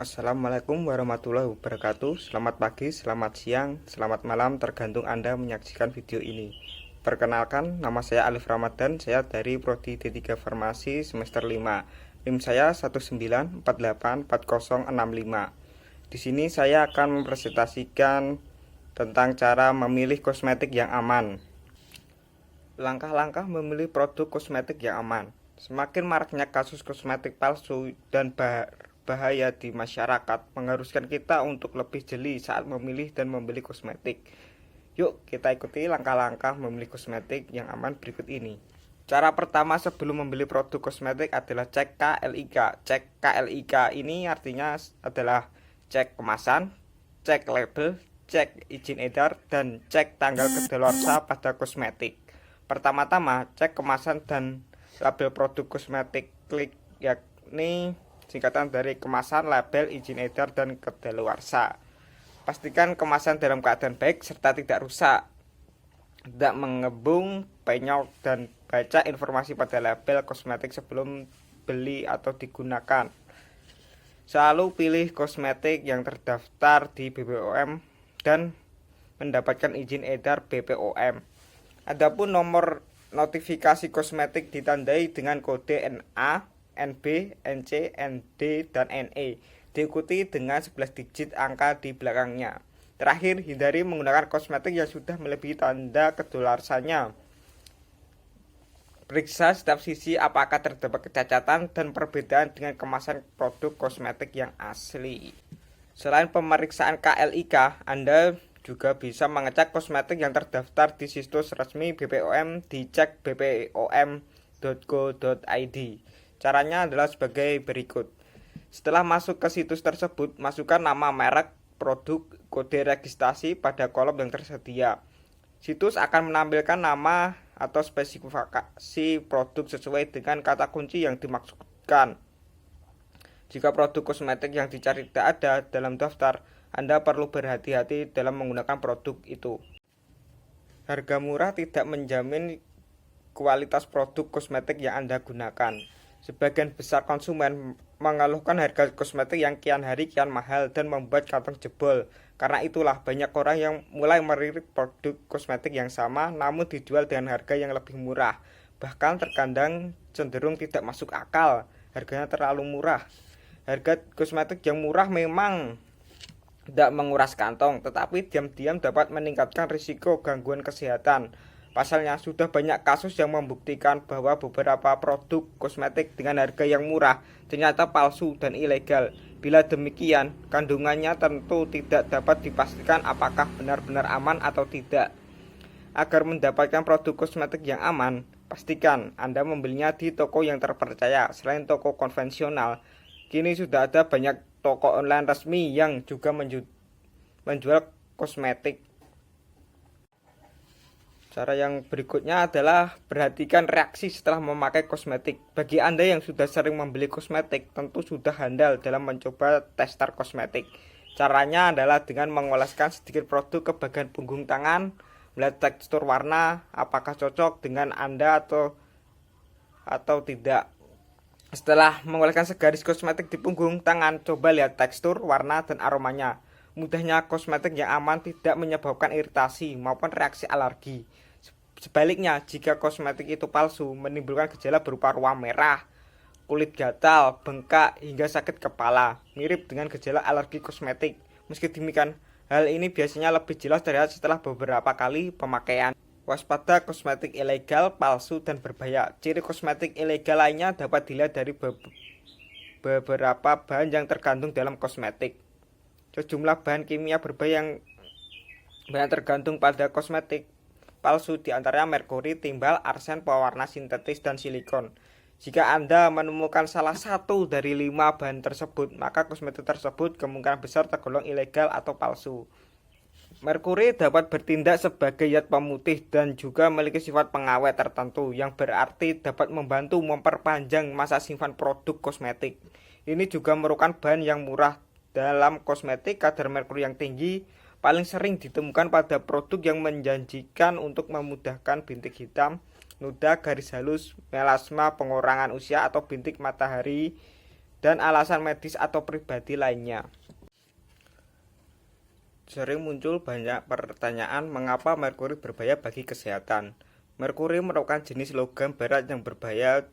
Assalamualaikum warahmatullahi wabarakatuh. Selamat pagi, selamat siang, selamat malam, tergantung Anda menyaksikan video ini. Perkenalkan, nama saya Alif Ramadan, saya dari Prodi D3 Farmasi semester 5. NIM saya 194844065. Di sini saya akan mempresentasikan tentang cara memilih kosmetik yang aman. Langkah-langkah memilih produk kosmetik yang aman. Semakin maraknya kasus kosmetik palsu dan bahaya di masyarakat mengharuskan kita untuk lebih jeli saat memilih dan membeli kosmetik. Yuk kita ikuti langkah-langkah memilih kosmetik yang aman berikut ini. Cara pertama sebelum membeli produk kosmetik adalah cek KLIK. Cek KLIK ini artinya adalah cek kemasan, cek label, cek izin edar, dan cek tanggal kedaluarsa pada kosmetik. Pertama-tama cek kemasan dan label produk kosmetik. Klik yakni singkatan dari kemasan, label, izin edar, dan kedaluarsa. Pastikan kemasan dalam keadaan baik serta tidak rusak, tidak mengembung, penyok, dan baca informasi pada label kosmetik sebelum beli atau digunakan. Selalu pilih kosmetik yang terdaftar di BPOM dan mendapatkan izin edar BPOM. Adapun nomor notifikasi kosmetik ditandai dengan kode NA, NB, NC, ND, dan NE, diikuti dengan 11 digit angka di belakangnya. Terakhir, hindari menggunakan kosmetik yang sudah melebihi tanda kedaluarsanya. Periksa setiap sisi apakah terdapat kecacatan dan perbedaan dengan kemasan produk kosmetik yang asli. Selain pemeriksaan KLIK, Anda juga bisa mengecek kosmetik yang terdaftar di situs resmi BPOM di cek bpom.go.id. Caranya adalah sebagai berikut. Setelah masuk ke situs tersebut, masukkan nama merek, produk, kode registrasi pada kolom yang tersedia. Situs akan menampilkan nama atau spesifikasi produk sesuai dengan kata kunci yang dimaksudkan. Jika produk kosmetik yang dicari tidak ada dalam daftar, Anda perlu berhati-hati dalam menggunakan produk itu. Harga murah tidak menjamin kualitas produk kosmetik yang Anda gunakan. Sebagian besar konsumen mengeluhkan harga kosmetik yang kian hari kian mahal dan membuat kantong jebol. Karena itulah banyak orang yang mulai melirik produk kosmetik yang sama namun dijual dengan harga yang lebih murah. Bahkan terkadang cenderung tidak masuk akal, harganya terlalu murah. Harga kosmetik yang murah memang tidak menguras kantong, tetapi diam-diam dapat meningkatkan risiko gangguan kesehatan. Pasalnya, sudah banyak kasus yang membuktikan bahwa beberapa produk kosmetik dengan harga yang murah ternyata palsu dan ilegal. Bila demikian, kandungannya tentu tidak dapat dipastikan apakah benar-benar aman atau tidak. Agar mendapatkan produk kosmetik yang aman, pastikan Anda membelinya di toko yang terpercaya. Selain toko konvensional, kini sudah ada banyak toko online resmi yang juga menjual kosmetik. Cara yang berikutnya adalah perhatikan reaksi setelah memakai kosmetik. Bagi Anda yang sudah sering membeli kosmetik, tentu sudah handal dalam mencoba tester kosmetik. Caranya adalah dengan mengoleskan sedikit produk ke bagian punggung tangan, melihat tekstur warna, apakah cocok dengan Anda atau tidak. Setelah mengoleskan segaris kosmetik di punggung tangan, coba lihat tekstur, warna, dan aromanya. Mudahnya kosmetik yang aman tidak menyebabkan iritasi maupun reaksi alergi. Sebaliknya, jika kosmetik itu palsu, menimbulkan gejala berupa ruam merah, kulit gatal, bengkak, hingga sakit kepala, mirip dengan gejala alergi kosmetik. Meski demikian, hal ini biasanya lebih jelas terlihat setelah beberapa kali pemakaian. Waspada kosmetik ilegal, palsu, dan berbahaya. Ciri kosmetik ilegal lainnya dapat dilihat dari beberapa bahan yang terkandung dalam kosmetik. Sejumlah bahan kimia berbahaya yang tergantung pada kosmetik palsu diantaranya merkuri, timbal, arsen, pewarna sintetis, dan silikon. Jika Anda menemukan salah satu dari 5 bahan tersebut, maka kosmetik tersebut kemungkinan besar tergolong ilegal atau palsu. Merkuri dapat bertindak sebagai zat pemutih dan juga memiliki sifat pengawet tertentu yang berarti dapat membantu memperpanjang masa simpan produk kosmetik. Ini juga merupakan bahan yang murah dalam kosmetik. Kadar merkuri yang tinggi paling sering ditemukan pada produk yang menjanjikan untuk memudahkan bintik hitam, noda, garis halus, melasma, pengurangan usia atau bintik matahari dan alasan medis atau pribadi lainnya. Sering muncul banyak pertanyaan mengapa merkuri berbahaya bagi kesehatan. Merkuri merupakan jenis logam berat yang berbahaya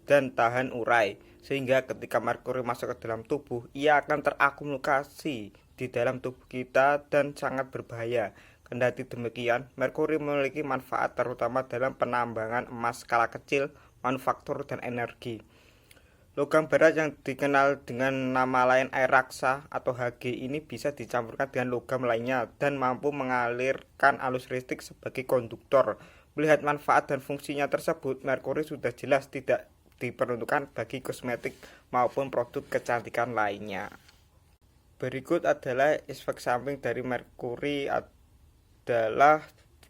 dan tahan urai, sehingga ketika merkuri masuk ke dalam tubuh, ia akan terakumulasi di dalam tubuh kita dan sangat berbahaya. Kendati demikian, merkuri memiliki manfaat terutama dalam penambangan emas skala kecil, manufaktur, dan energi. Logam berat yang dikenal dengan nama lain air raksa atau Hg ini bisa dicampurkan dengan logam lainnya dan mampu mengalirkan arus listrik sebagai konduktor. Melihat manfaat dan fungsinya tersebut, merkuri sudah jelas tidak diperuntukkan bagi kosmetik maupun produk kecantikan lainnya. Berikut adalah efek samping dari merkuri adalah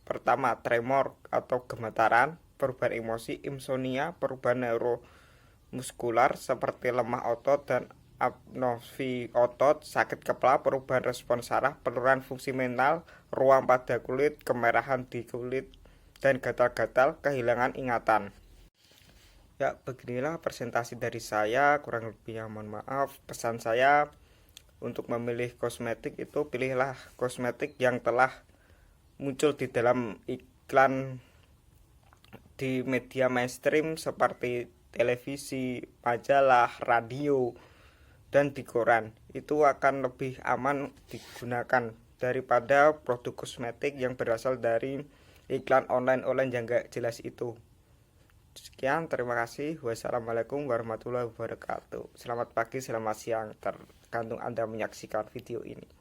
pertama, tremor atau gemetaran, perubahan emosi, insomnia, perubahan neuromuskular seperti lemah otot dan apnosi otot, sakit kepala, perubahan respon saraf, penurunan fungsi mental, ruam pada kulit, kemerahan di kulit, dan gatal-gatal, kehilangan ingatan. Ya, beginilah presentasi dari saya, kurang lebihnya mohon maaf. Pesan saya untuk memilih kosmetik itu pilihlah kosmetik yang telah muncul di dalam iklan di media mainstream seperti televisi, majalah, radio, dan di koran. Itu akan lebih aman digunakan daripada produk kosmetik yang berasal dari iklan online yang gak jelas itu. Sekian, terima kasih. Wassalamualaikum warahmatullahi wabarakatuh. Selamat pagi, selamat siang, tergantung Anda menyaksikan video ini.